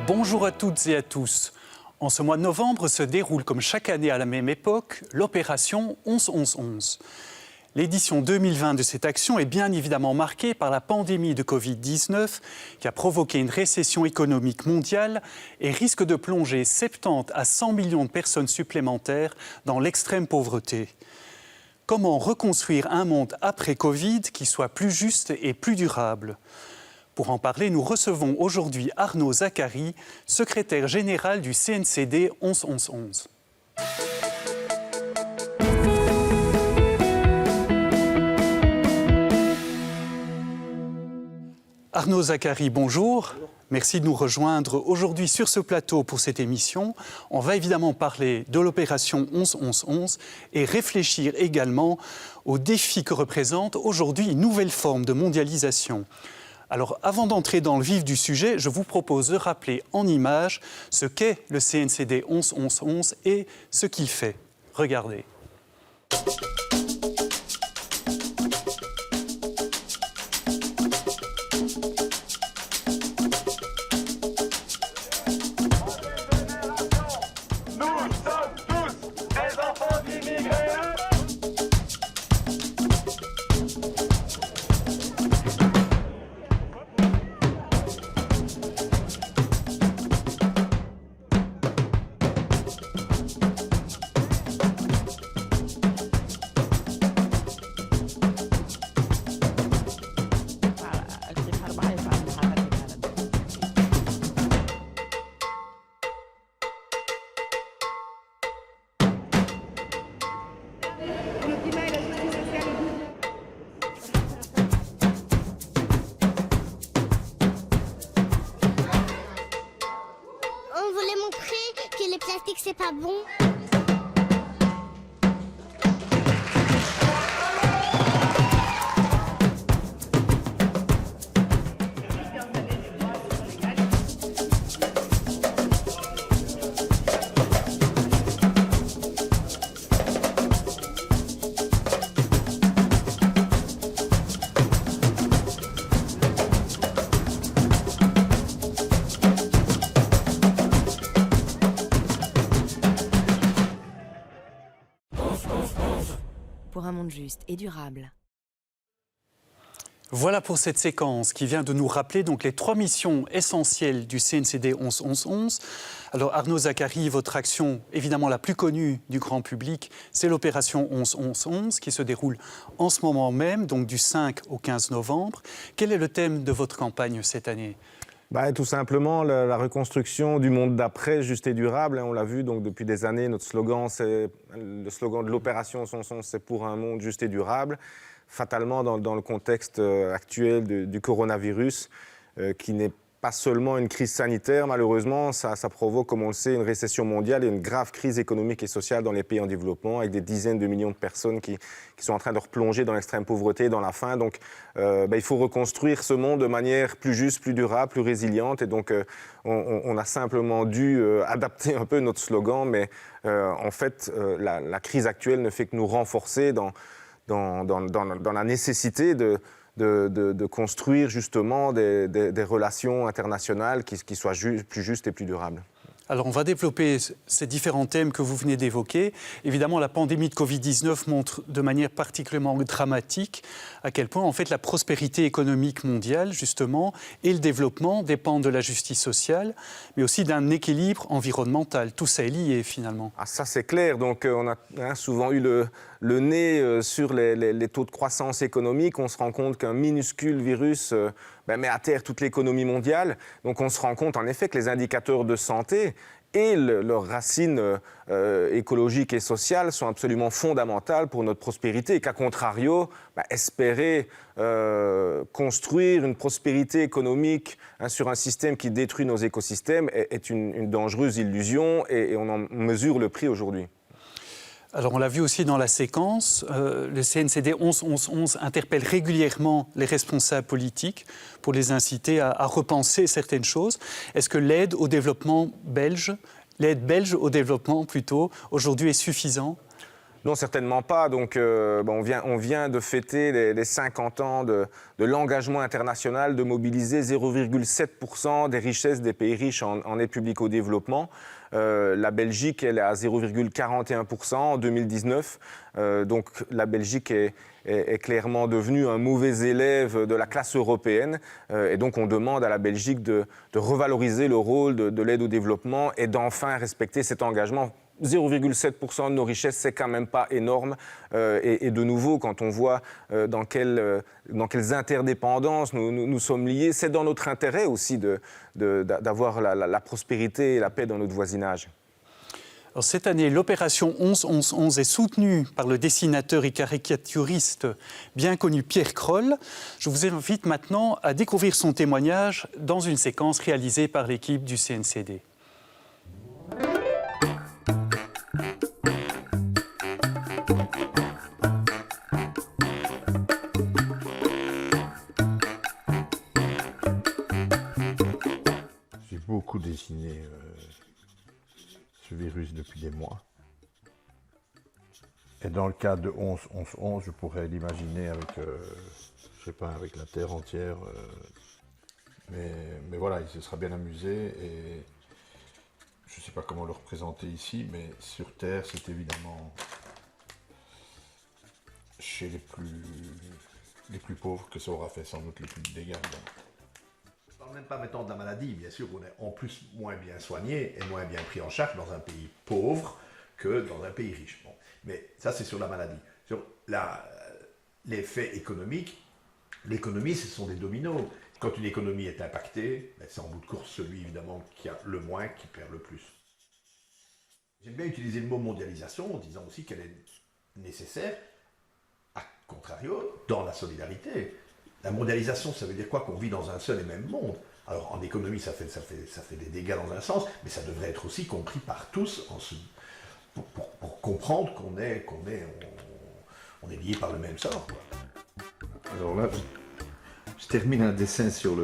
Bonjour à toutes et à tous. En ce mois de novembre se déroule comme chaque année à la même époque l'opération 11-11-11. L'édition 2020 de cette action est bien évidemment marquée par la pandémie de Covid-19 qui a provoqué une récession économique mondiale et risque de plonger 70 à 100 millions de personnes supplémentaires dans l'extrême pauvreté. Comment reconstruire un monde après Covid qui soit plus juste et plus durable ? Pour en parler, nous recevons aujourd'hui Arnaud Zacharie, secrétaire général du CNCD 11-11-11. Arnaud Zacharie, bonjour. Merci de nous rejoindre aujourd'hui sur ce plateau pour cette émission. On va évidemment parler de l'opération 11-11-11 et réfléchir également aux défis que représente aujourd'hui une nouvelle forme de mondialisation. Alors, avant d'entrer dans le vif du sujet, je vous propose de rappeler en images ce qu'est le CNCD 11-11-11 et ce qu'il fait. Regardez. C'est pas bon. Pour un monde juste et durable. Voilà pour cette séquence qui vient de nous rappeler donc les trois missions essentielles du CNCD 11-11-11. Alors Arnaud Zacharie, votre action évidemment la plus connue du grand public, c'est l'opération 11-11-11 qui se déroule en ce moment même, donc du 5 au 15 novembre. Quel est le thème de votre campagne cette année ? Tout simplement la reconstruction du monde d'après, juste et durable. On l'a vu donc depuis des années, notre slogan, c'est le slogan de l'opération 11-11-11, c'est pour un monde juste et durable. Fatalement, dans le contexte actuel du coronavirus, qui n'est pas seulement une crise sanitaire, malheureusement, ça provoque, comme on le sait, une récession mondiale et une grave crise économique et sociale dans les pays en développement, avec des dizaines de millions de personnes qui sont en train de replonger dans l'extrême pauvreté, dans la faim. Donc, il faut reconstruire ce monde de manière plus juste, plus durable, plus résiliente. Et donc, on a simplement dû adapter un peu notre slogan, mais en fait, la crise actuelle ne fait que nous renforcer dans la nécessité de construire justement des relations internationales qui soient plus justes et plus durables. Alors on va développer ces différents thèmes que vous venez d'évoquer. Évidemment, la pandémie de Covid-19 montre de manière particulièrement dramatique à quel point en fait la prospérité économique mondiale justement et le développement dépendent de la justice sociale, mais aussi d'un équilibre environnemental. Tout ça est lié finalement. Ah, ça c'est clair. Donc on a souvent eu le nez sur les taux de croissance économique. On se rend compte qu'un minuscule virus met à terre toute l'économie mondiale. Donc on se rend compte en effet que les indicateurs de santé et leurs racines écologiques et sociales sont absolument fondamentales pour notre prospérité et qu'à contrario, espérer construire une prospérité économique sur un système qui détruit nos écosystèmes est une dangereuse illusion et on en mesure le prix aujourd'hui. Alors on l'a vu aussi dans la séquence, le CNCD 11-11-11 interpelle régulièrement les responsables politiques pour les inciter à repenser certaines choses. Est-ce que l'aide au développement belge, l'aide belge au développement plutôt, aujourd'hui est suffisante ? Non, certainement pas. Donc, on vient de fêter les 50 ans de l'engagement international de mobiliser 0,7% des richesses des pays riches en aide publique au développement. La Belgique, elle est à 0,41% en 2019. Donc, la Belgique est clairement devenue un mauvais élève de la classe européenne. Et donc, on demande à la Belgique de revaloriser le rôle de l'aide au développement et d'enfin respecter cet engagement. 0,7% de nos richesses, c'est quand même pas énorme. Et de nouveau, quand on voit dans quelles interdépendances nous sommes liés, c'est dans notre intérêt aussi d'avoir la prospérité et la paix dans notre voisinage. Alors, cette année, l'opération 11-11-11 est soutenue par le dessinateur et caricaturiste bien connu Pierre Kroll. Je vous invite maintenant à découvrir son témoignage dans une séquence réalisée par l'équipe du CNCD. J'ai beaucoup dessiné ce virus depuis des mois. Et dans le cas de 11-11-11, je pourrais l'imaginer avec, je sais pas, avec la Terre entière. Mais voilà, il se sera bien amusé et je ne sais pas comment le représenter ici, mais sur Terre, c'est évidemment chez les plus pauvres que ça aura fait sans doute les plus de dégâts. Je ne parle même pas maintenant de la maladie, bien sûr, on est en plus moins bien soigné et moins bien pris en charge dans un pays pauvre que dans un pays riche. Bon. Mais ça, c'est sur la maladie. Sur l'effet économique, l'économie, ce sont des dominos. Quand une économie est impactée, c'est en bout de course celui, évidemment, qui a le moins qui perd le plus. J'aime bien utiliser le mot mondialisation en disant aussi qu'elle est nécessaire, à contrario, dans la solidarité. La mondialisation, ça veut dire quoi? Qu'on vit dans un seul et même monde. Alors en économie, ça fait des dégâts dans un sens, mais ça devrait être aussi compris par tous pour comprendre qu'on est liés par le même sort, quoi. Alors là, je termine un dessin sur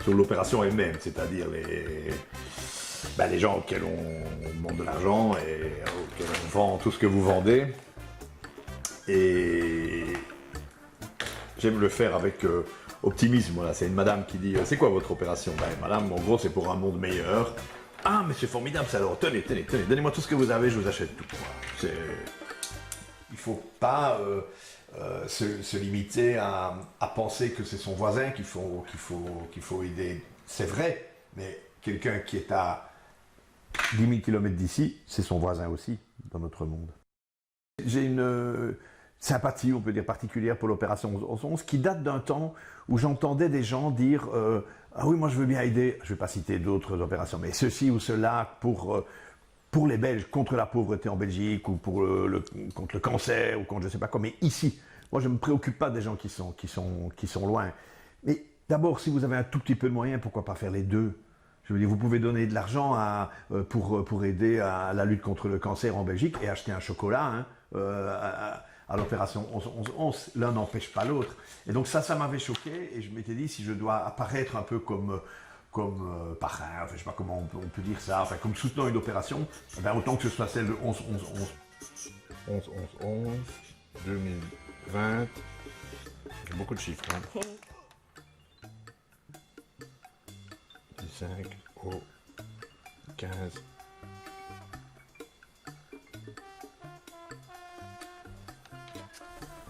l'opération elle-même, c'est-à-dire les gens auxquels on demande de l'argent et auxquels on vend tout ce que vous vendez. Et j'aime le faire avec optimisme. Voilà, c'est une madame qui dit c'est quoi votre opération? Madame, en gros, c'est pour un monde meilleur. Ah, mais c'est formidable ça, alors tenez, donnez-moi tout ce que vous avez, je vous achète tout. Il ne faut pas se limiter à penser que c'est son voisin qu'il faut aider. C'est vrai, mais quelqu'un qui est à 10 000 km d'ici, c'est son voisin aussi, dans notre monde. J'ai une sympathie, on peut dire, particulière pour l'opération 11-11, qui date d'un temps où j'entendais des gens dire ah oui, moi je veux bien aider, je ne vais pas citer d'autres opérations, mais ceci ou cela pour les Belges, contre la pauvreté en Belgique, ou contre le cancer, ou contre je ne sais pas quoi, mais ici, moi je ne me préoccupe pas des gens qui sont loin. Mais d'abord, si vous avez un tout petit peu de moyens, pourquoi pas faire les deux? Je veux dire, vous pouvez donner de l'argent pour aider à la lutte contre le cancer en Belgique et acheter un chocolat à l'opération 11-11-11. L'un n'empêche pas l'autre. Et donc ça m'avait choqué et je m'étais dit, si je dois apparaître un peu comme parrain, enfin, je ne sais pas comment on peut dire ça, enfin, comme soutenant une opération, autant que ce soit celle de 11-11-11. 11-11-11, 2020, j'ai beaucoup de chiffres. Hein. 5 au 15.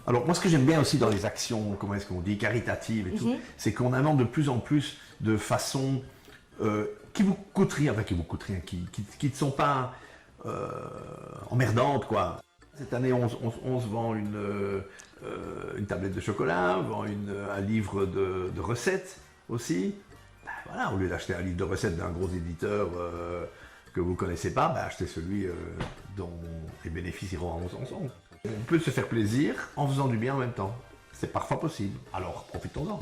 Alors moi ce que j'aime bien aussi dans les actions, comment est-ce qu'on dit, caritatives et tout, c'est qu'on invente de plus en plus de façons qui vous coûtent rien, qui ne sont pas emmerdantes, quoi. Cette année, on vend une tablette de chocolat, vend un livre de recettes aussi. Voilà, au lieu d'acheter un livre de recettes d'un gros éditeur que vous ne connaissez pas, achetez celui dont les bénéfices iront à 11-11-11. On peut se faire plaisir en faisant du bien en même temps. C'est parfois possible, alors profitons-en.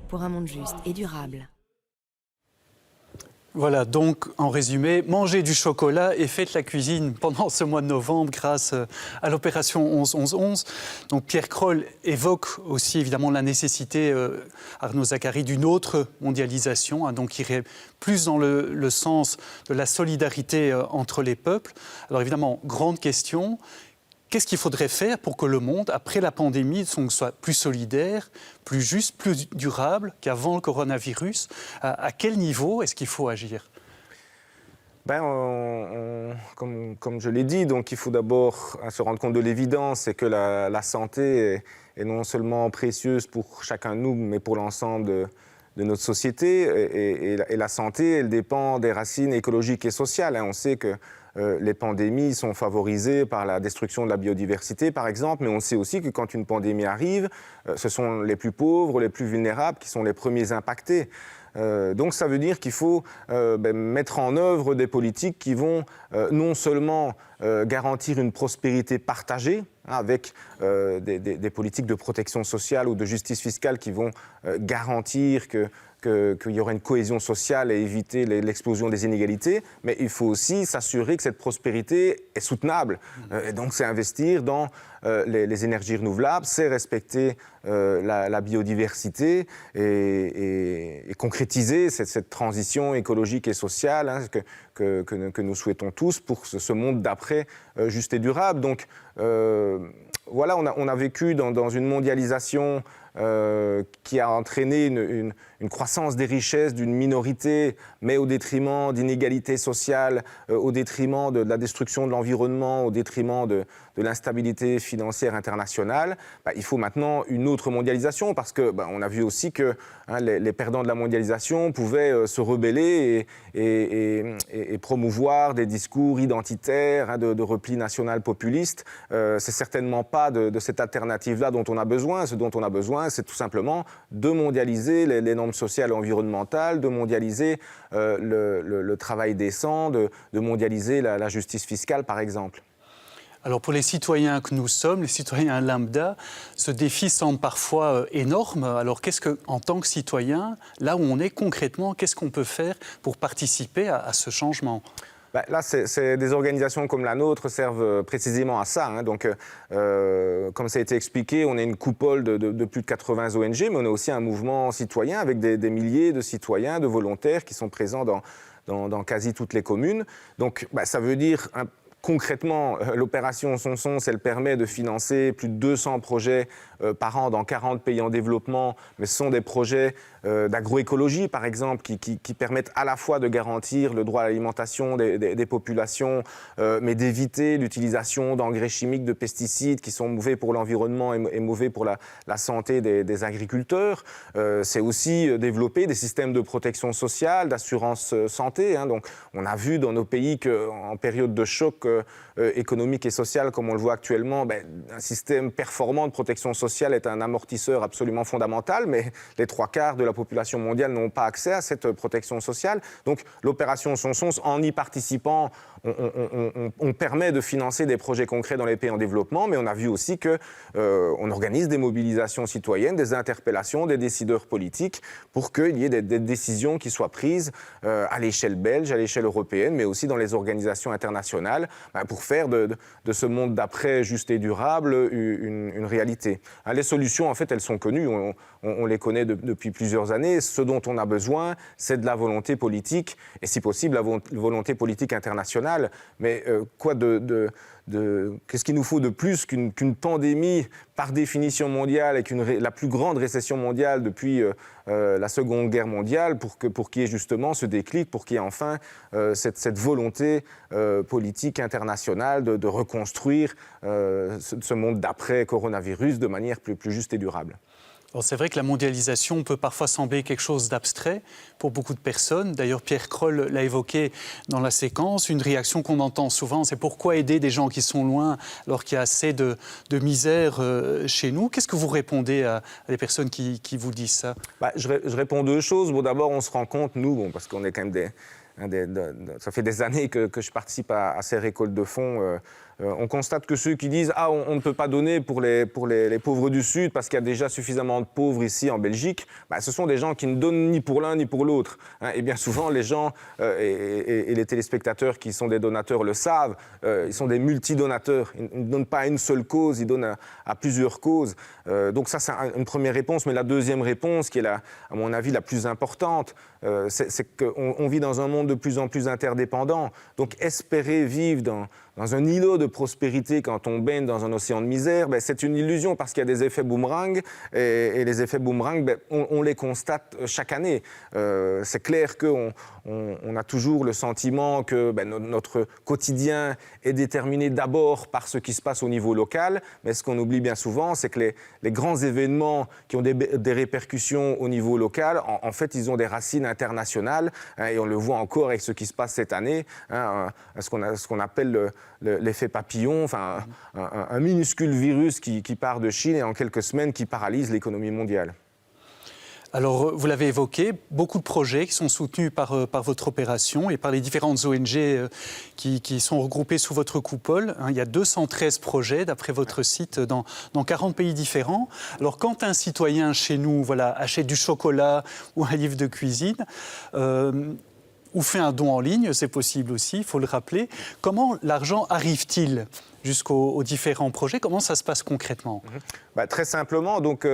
Pour un monde juste et durable. Voilà, donc en résumé, mangez du chocolat et faites la cuisine pendant ce mois de novembre grâce à l'opération 11-11-11. Donc Pierre Kroll évoque aussi évidemment la nécessité, Arnaud Zacharie, d'une autre mondialisation, hein, donc qui irait plus dans le sens de la solidarité entre les peuples. Alors évidemment, grande question. Qu'est-ce qu'il faudrait faire pour que le monde, après la pandémie, soit plus solidaire, plus juste, plus durable qu'avant le coronavirus? À quel niveau est-ce qu'il faut agir? Comme je l'ai dit, donc il faut d'abord se rendre compte de l'évidence, c'est que la santé est non seulement précieuse pour chacun de nous, mais pour l'ensemble de notre société. Et la santé, elle dépend des racines écologiques et sociales. On sait que les pandémies sont favorisées par la destruction de la biodiversité, par exemple, mais on sait aussi que quand une pandémie arrive, ce sont les plus pauvres, les plus vulnérables qui sont les premiers impactés. Donc ça veut dire qu'il faut mettre en œuvre des politiques qui vont non seulement garantir une prospérité partagée, avec des politiques de protection sociale ou de justice fiscale qui vont garantir qu'il y aura une cohésion sociale et éviter l'explosion des inégalités, mais il faut aussi s'assurer que cette prospérité est soutenable. Et donc c'est investir dans les énergies renouvelables, c'est respecter la biodiversité et concrétiser cette transition écologique et sociale que nous souhaitons tous pour ce monde d'après juste et durable. Donc voilà, on a vécu dans une mondialisation qui a entraîné une croissance des richesses d'une minorité, mais au détriment d'inégalités sociales, au détriment de la destruction de l'environnement, au détriment de l'instabilité financière internationale. Il faut maintenant une autre mondialisation parce qu'on a vu aussi que les perdants de la mondialisation pouvaient se rebeller et promouvoir des discours identitaires, de repli national populiste. C'est certainement pas de cette alternative-là dont on a besoin. Ce dont on a besoin, c'est tout simplement de mondialiser les normes sociales et environnementales, de mondialiser le travail décent, de mondialiser la justice fiscale, par exemple. Alors pour les citoyens que nous sommes, les citoyens lambda, ce défi semble parfois énorme. Alors qu'est-ce que, en tant que citoyen, là où on est concrètement, qu'est-ce qu'on peut faire pour participer à ce changement ? Là, c'est des organisations comme la nôtre servent précisément à ça. Donc, comme ça a été expliqué, on est une coupole de plus de 80 ONG, mais on est aussi un mouvement citoyen avec des milliers de citoyens, de volontaires qui sont présents dans quasi toutes les communes. Donc, ça veut dire... Concrètement, l'opération Sons, elle permet de financer plus de 200 projets par an dans 40 pays en développement, mais ce sont des projets d'agroécologie, par exemple, qui permettent à la fois de garantir le droit à l'alimentation des populations, mais d'éviter l'utilisation d'engrais chimiques, de pesticides qui sont mauvais pour l'environnement et mauvais pour la santé des agriculteurs. C'est aussi développer des systèmes de protection sociale, d'assurance santé. Donc, on a vu dans nos pays qu'en période de choc économique et social, comme on le voit actuellement, un système performant de protection sociale est un amortisseur absolument fondamental, mais les 3/4 de la population mondiale n'ont pas accès à cette protection sociale. Donc l'opération Sons, en y participant, on permet de financer des projets concrets dans les pays en développement, mais on a vu aussi qu'on organise des mobilisations citoyennes, des interpellations des décideurs politiques pour qu'il y ait des décisions qui soient prises à l'échelle belge, à l'échelle européenne, mais aussi dans les organisations internationales, pour faire de ce monde d'après juste et durable une réalité. Les solutions, en fait, elles sont connues, on les connaît depuis plusieurs années. Ce dont on a besoin, c'est de la volonté politique, et si possible, la volonté politique internationale. Mais qu'est-ce qu'il nous faut de plus qu'une pandémie par définition mondiale, avec la plus grande récession mondiale depuis la Seconde Guerre mondiale, pour qu'il y ait justement ce déclic, pour qu'il y ait enfin cette volonté politique internationale de reconstruire ce monde d'après-coronavirus de manière plus juste et durable. Alors c'est vrai que la mondialisation peut parfois sembler quelque chose d'abstrait pour beaucoup de personnes. D'ailleurs, Pierre Kroll l'a évoqué dans la séquence. Une réaction qu'on entend souvent, c'est pourquoi aider des gens qui sont loin alors qu'il y a assez de misère chez nous. Qu'est-ce que vous répondez à des personnes qui vous disent ça ? Je réponds deux choses. D'abord, on se rend compte, nous, parce qu'on est quand même ça fait des années que je participe à ces récoltes de fonds On constate que ceux qui disent « Ah, on ne peut pas donner pour les pauvres du Sud parce qu'il y a déjà suffisamment de pauvres ici en Belgique », ce sont des gens qui ne donnent ni pour l'un ni pour l'autre. Et bien souvent, les gens et les téléspectateurs qui sont des donateurs le savent, ils sont des multidonateurs. Ils ne donnent pas à une seule cause, ils donnent à plusieurs causes. Donc ça, c'est une première réponse. Mais la deuxième réponse, qui est, à mon avis, la plus importante, c'est qu'on vit dans un monde de plus en plus interdépendant. Donc espérer vivre dans un îlot de prospérité quand on baigne dans un océan de misère, c'est une illusion parce qu'il y a des effets boomerang et les effets boomerang, on les constate chaque année. C'est clair qu'on a toujours le sentiment que notre quotidien est déterminé d'abord par ce qui se passe au niveau local, mais ce qu'on oublie bien souvent, c'est que les grands événements qui ont des répercussions au niveau local, en fait, ils ont des racines internationales, et on le voit encore avec ce qui se passe cette année, ce qu'on appelle l'effet papillon, enfin, un minuscule virus qui part de Chine et en quelques semaines qui paralyse l'économie mondiale. Alors, vous l'avez évoqué, beaucoup de projets qui sont soutenus par votre opération et par les différentes ONG qui sont regroupées sous votre coupole. Il y a 213 projets, d'après votre site, dans 40 pays différents. Alors, quand un citoyen chez nous achète du chocolat ou un livre de cuisine, ou fait un don en ligne, c'est possible aussi, il faut le rappeler, comment l'argent arrive-t-il jusqu'aux différents projets? Comment ça se passe concrètement? Très simplement, donc...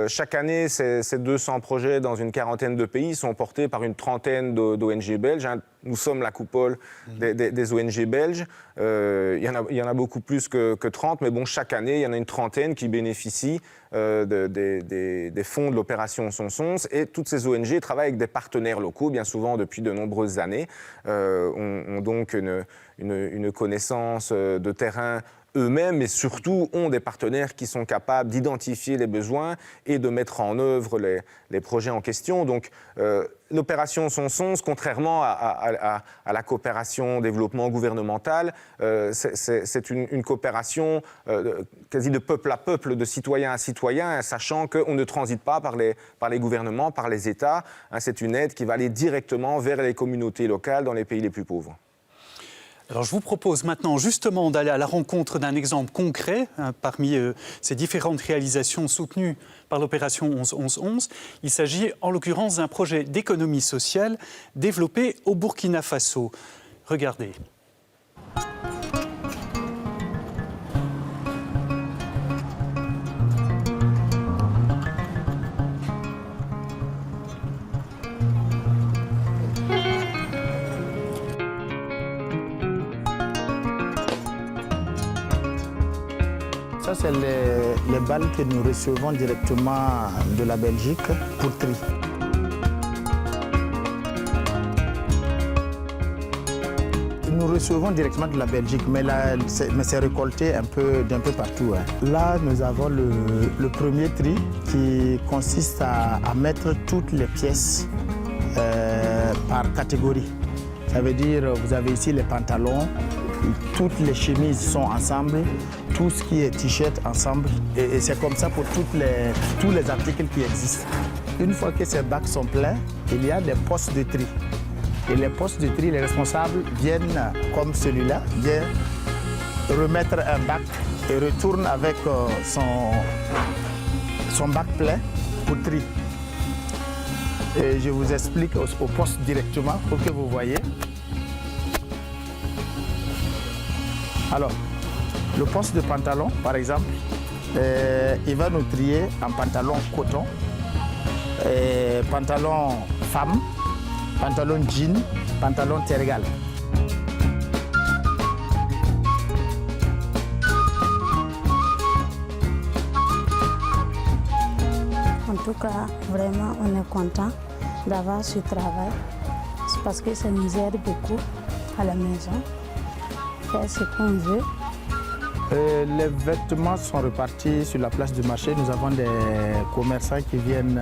chaque année, ces 200 projets dans une quarantaine de pays sont portés par une trentaine d'ONG belges. Nous sommes la coupole des ONG belges. Il y en a beaucoup plus que 30, mais bon, chaque année, il y en a une trentaine qui bénéficient des fonds de l'opération Sons. Et toutes ces ONG travaillent avec des partenaires locaux, bien souvent depuis de nombreuses années, ont donc une connaissance de terrain eux-mêmes, mais surtout ont des partenaires qui sont capables d'identifier les besoins et de mettre en œuvre les projets en question. Donc, l'opération Sons, contrairement à la coopération développement gouvernemental, c'est une coopération quasi de peuple à peuple, de citoyen à citoyen, sachant qu'on ne transite pas par les gouvernements, par les États. C'est une aide qui va aller directement vers les communautés locales dans les pays les plus pauvres. Alors, je vous propose maintenant justement d'aller à la rencontre d'un exemple concret parmi ces différentes réalisations soutenues par l'opération 11-11-11. Il s'agit en l'occurrence d'un projet d'économie sociale développé au Burkina Faso. Regardez. Ça, c'est les balles que nous recevons directement de la Belgique pour tri. Nous recevons directement de la Belgique, mais c'est récolté un peu d'un peu partout. Là, nous avons le premier tri qui consiste à mettre toutes les pièces par catégorie. Ça veut dire, vous avez ici les pantalons, toutes les chemises sont ensemble, tout ce qui est t-shirt ensemble. Et c'est comme ça pour tous les articles qui existent. Une fois que ces bacs sont pleins, il y a des postes de tri. Et les postes de tri, les responsables viennent, comme celui-là, viennent remettre un bac et retournent avec son bac plein pour tri. Et je vous explique au poste directement pour que vous voyez. Alors, le poste de pantalon, par exemple, il va nous trier en pantalon coton, pantalon femme, pantalon jean, pantalon tergal. En tout cas, vraiment, on est content d'avoir ce travail parce que ça nous aide beaucoup à la maison. Faire ce qu'on veut. Les vêtements sont repartis sur la place du marché. Nous avons des commerçants qui viennent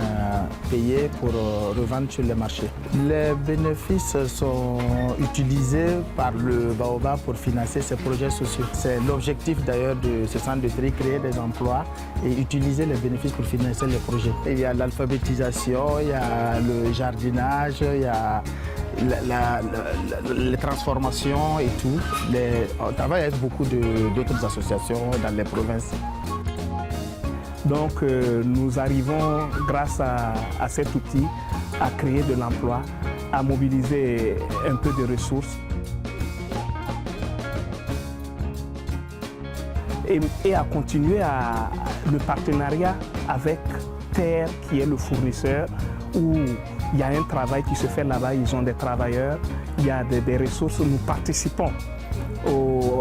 payer pour revendre sur le marché. Les bénéfices sont utilisés par le Baobab pour financer ces projets sociaux. C'est l'objectif d'ailleurs de ce centre de tri, créer des emplois et utiliser les bénéfices pour financer les projets. Il y a l'alphabétisation, il y a le jardinage, il les transformations et tout. On travaille avec beaucoup d'autres associations dans les provinces. Donc nous arrivons, grâce à cet outil, à créer de l'emploi, à mobiliser un peu de ressources et à continuer le partenariat avec Terre, qui est le fournisseur, où il y a un travail qui se fait là-bas, ils ont des travailleurs, il y a des ressources, nous participons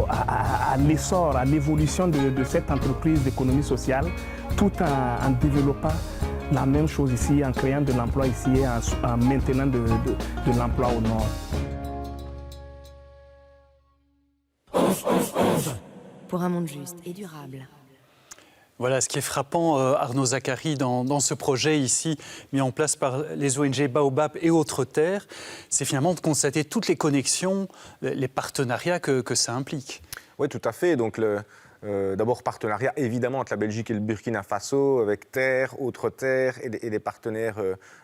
à l'essor, à l'évolution de cette entreprise d'économie sociale, tout en développant la même chose ici, en créant de l'emploi ici et en maintenant de l'emploi au nord. Pour un monde juste et durable. Voilà ce qui est frappant, Arnaud Zacharie, dans ce projet ici, mis en place par les ONG Baobab et Autres Terres, c'est finalement de constater toutes les connexions, les partenariats que ça implique. Oui, tout à fait. Donc, d'abord, partenariat évidemment entre la Belgique et le Burkina Faso, avec Terre, Autres Terres et les partenaires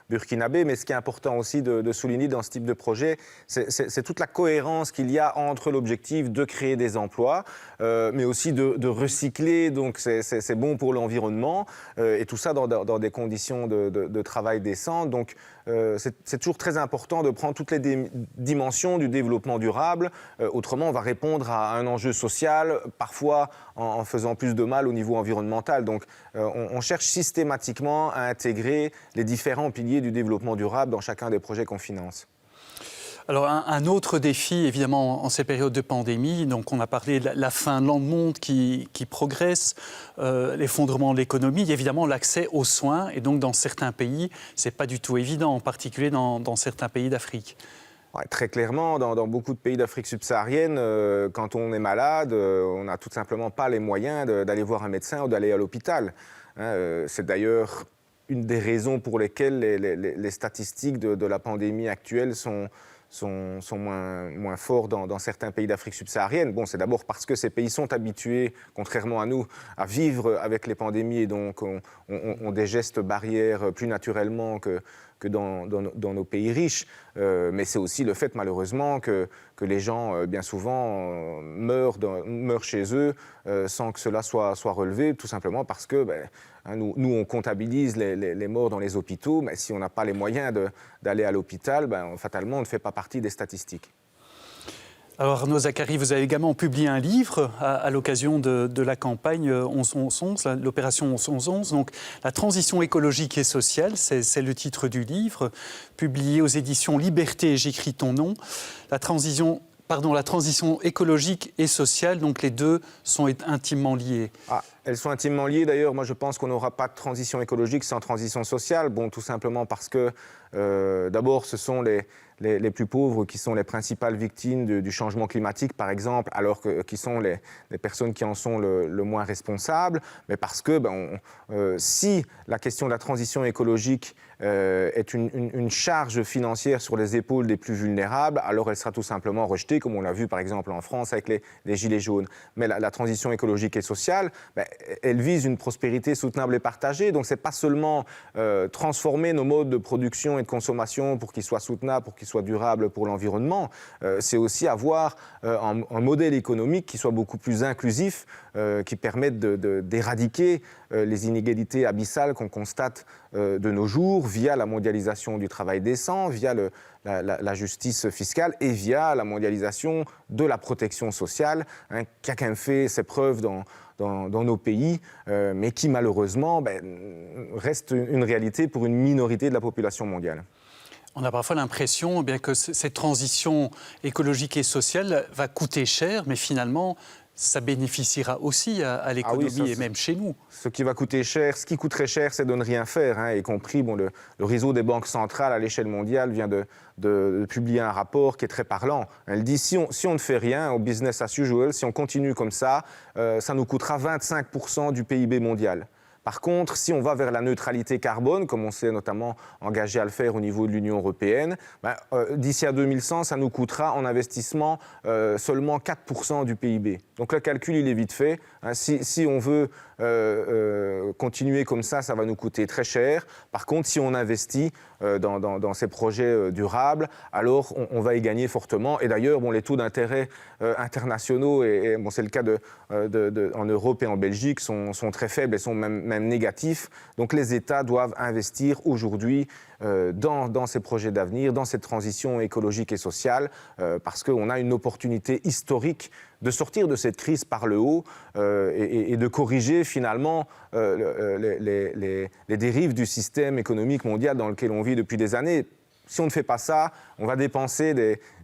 burkinabés. Mais ce qui est important aussi de souligner dans ce type de projet, c'est toute la cohérence qu'il y a entre l'objectif de créer des emplois, mais aussi de recycler. Donc, c'est bon pour l'environnement et tout ça dans des conditions de travail décentes. Donc, c'est toujours très important de prendre toutes les dimensions du développement durable. Autrement, on va répondre à un enjeu social, parfois en faisant plus de mal au niveau environnemental. Donc, on cherche systématiquement à intégrer les différents piliers du développement durable dans chacun des projets qu'on finance. Alors, un autre défi, évidemment, en ces périodes de pandémie, donc on a parlé de la Finlande monde qui progresse, l'effondrement de l'économie, évidemment l'accès aux soins, et donc dans certains pays, ce n'est pas du tout évident, en particulier dans certains pays d'Afrique. Ouais, très clairement, dans beaucoup de pays d'Afrique subsaharienne, quand on est malade, on n'a tout simplement pas les moyens d'aller voir un médecin ou d'aller à l'hôpital. C'est d'ailleurs une des raisons pour lesquelles les statistiques de la pandémie actuelle sont moins forts dans certains pays d'Afrique subsaharienne. Bon, c'est d'abord parce que ces pays sont habitués, contrairement à nous, à vivre avec les pandémies et donc ont des gestes barrières plus naturellement que dans nos pays riches. Mais c'est aussi le fait, malheureusement, que les gens, bien souvent, meurent chez eux sans que cela soit relevé, tout simplement parce que nous, on comptabilise les morts dans les hôpitaux, mais si on n'a pas les moyens d'aller à l'hôpital, fatalement, on ne fait pas partie des statistiques. Alors Arnaud Zacharie, vous avez également publié un livre à l'occasion de la campagne 11-11-11, l'opération 11-11-11. Donc la transition écologique et sociale, c'est le titre du livre, publié aux éditions Liberté et j'écris ton nom. La transition écologique et sociale, donc les deux sont intimement liés. Elles sont intimement liées. D'ailleurs, moi je pense qu'on n'aura pas de transition écologique sans transition sociale. Bon, tout simplement parce que d'abord ce sont les plus pauvres qui sont les principales victimes du changement climatique, par exemple, alors qui sont les personnes qui en sont le moins responsables. Mais parce que si la question de la transition écologique est une charge financière sur les épaules des plus vulnérables, alors elle sera tout simplement rejetée, comme on l'a vu par exemple en France avec les Gilets jaunes. Mais la transition écologique et sociale, elle vise une prospérité soutenable et partagée. Donc ce n'est pas seulement transformer nos modes de production et de consommation pour qu'ils soient soutenables, pour qu'ils soient durables pour l'environnement. C'est aussi avoir un modèle économique qui soit beaucoup plus inclusif, qui permette d'éradiquer les inégalités abyssales qu'on constate de nos jours via la mondialisation du travail décent, via la justice fiscale et via la mondialisation de la protection sociale, qui a quand même fait ses preuves dans nos pays, mais qui malheureusement reste une réalité pour une minorité de la population mondiale. On a parfois l'impression que cette transition écologique et sociale va coûter cher, mais finalement, ça bénéficiera aussi à l'économie et même chez nous. Ce qui va coûter cher, ce qui coûterait cher, c'est de ne rien faire, y compris le réseau des banques centrales à l'échelle mondiale vient de publier un rapport qui est très parlant. Elle dit si on ne fait rien au business as usual, si on continue comme ça, ça nous coûtera 25% du PIB mondial. Par contre, si on va vers la neutralité carbone, comme on s'est notamment engagé à le faire au niveau de l'Union européenne, d'ici à 2100, ça nous coûtera en investissement seulement 4% du PIB. Donc le calcul, il est vite fait. Si on veut continuer comme ça va nous coûter très cher. Par contre, si on investit dans ces projets durables, alors on va y gagner fortement. Et d'ailleurs, les taux d'intérêt internationaux, et c'est le cas en Europe et en Belgique, sont très faibles et sont même négatifs. Donc les États doivent investir aujourd'hui dans ces projets d'avenir, dans cette transition écologique et sociale, parce qu'on a une opportunité historique de sortir de cette crise par le haut et de corriger finalement les dérives du système économique mondial dans lequel on vit depuis des années. Si on ne fait pas ça, on va dépenser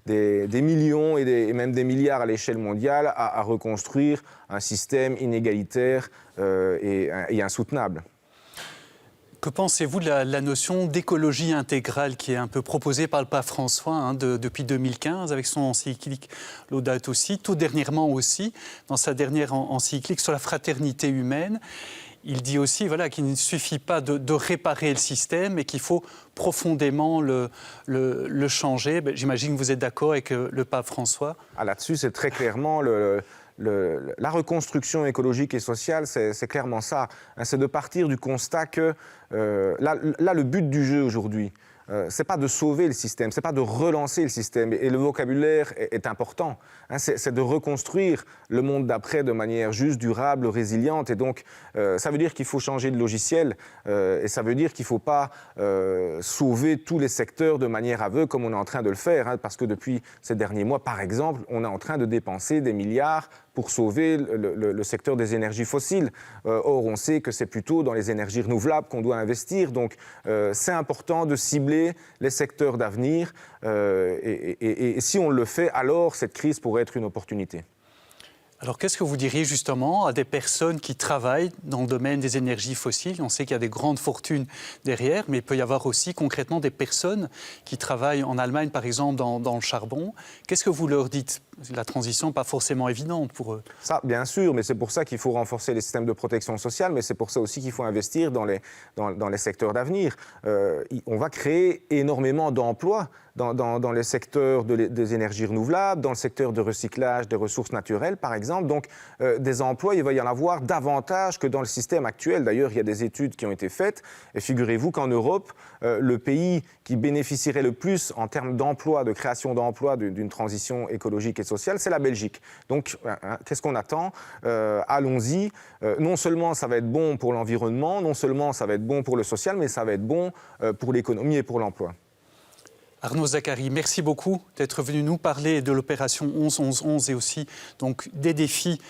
des millions et même des milliards à l'échelle mondiale à reconstruire un système inégalitaire et insoutenable. Que pensez-vous de la notion d'écologie intégrale qui est un peu proposée par le pape François depuis 2015 avec son encyclique Laudato Si, tout dernièrement aussi, dans sa dernière encyclique sur la fraternité humaine? Il dit aussi qu'il ne suffit pas de réparer le système, mais qu'il faut profondément le changer. J'imagine que vous êtes d'accord avec le pape François. Là-dessus, c'est très clairement la reconstruction écologique et sociale, c'est clairement ça. C'est de partir du constat que le but du jeu aujourd'hui, c'est pas de sauver le système, c'est pas de relancer le système. Et le vocabulaire est important. C'est de reconstruire le monde d'après de manière juste, durable, résiliente. Et donc, ça veut dire qu'il faut changer de logiciel. Et ça veut dire qu'il ne faut pas sauver tous les secteurs de manière aveugle comme on est en train de le faire. Parce que depuis ces derniers mois, par exemple, on est en train de dépenser des milliards pour sauver le secteur des énergies fossiles. Or, on sait que c'est plutôt dans les énergies renouvelables qu'on doit investir. Donc, c'est important de cibler les secteurs d'avenir. Et si on le fait, alors cette crise pourrait être une opportunité. Alors, qu'est-ce que vous diriez justement à des personnes qui travaillent dans le domaine des énergies fossiles? On sait qu'il y a des grandes fortunes derrière, mais il peut y avoir aussi concrètement des personnes qui travaillent en Allemagne, par exemple, dans le charbon. Qu'est-ce que vous leur dites? La transition n'est pas forcément évidente pour eux. Ça, bien sûr, mais c'est pour ça qu'il faut renforcer les systèmes de protection sociale, mais c'est pour ça aussi qu'il faut investir dans les secteurs d'avenir. On va créer énormément d'emplois dans les secteurs des énergies renouvelables, dans le secteur de recyclage des ressources naturelles, par exemple. Donc, des emplois, il va y en avoir davantage que dans le système actuel. D'ailleurs, il y a des études qui ont été faites. Et figurez-vous qu'en Europe, le pays qui bénéficierait le plus en termes d'emplois, de création d'emplois d'une transition écologique et sociale, c'est la Belgique. Donc, qu'est-ce qu'on attend? Allons-y. Non seulement ça va être bon pour l'environnement, non seulement ça va être bon pour le social, mais ça va être bon pour l'économie et pour l'emploi. Arnaud Zacharie, merci beaucoup d'être venu nous parler de l'opération 11-11-11 et aussi donc, des défis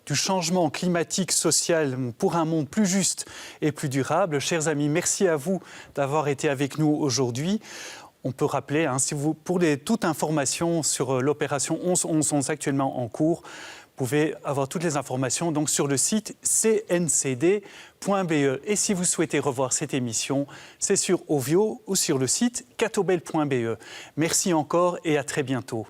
du changement climatique, social pour un monde plus juste et plus durable. Chers amis, merci à vous d'avoir été avec nous aujourd'hui. On peut rappeler, pour toute information sur l'opération 11-11-11 actuellement en cours, vous pouvez avoir toutes les informations donc, sur le site cncd.be. Et si vous souhaitez revoir cette émission, c'est sur Ovio ou sur le site catobel.be. Merci encore et à très bientôt.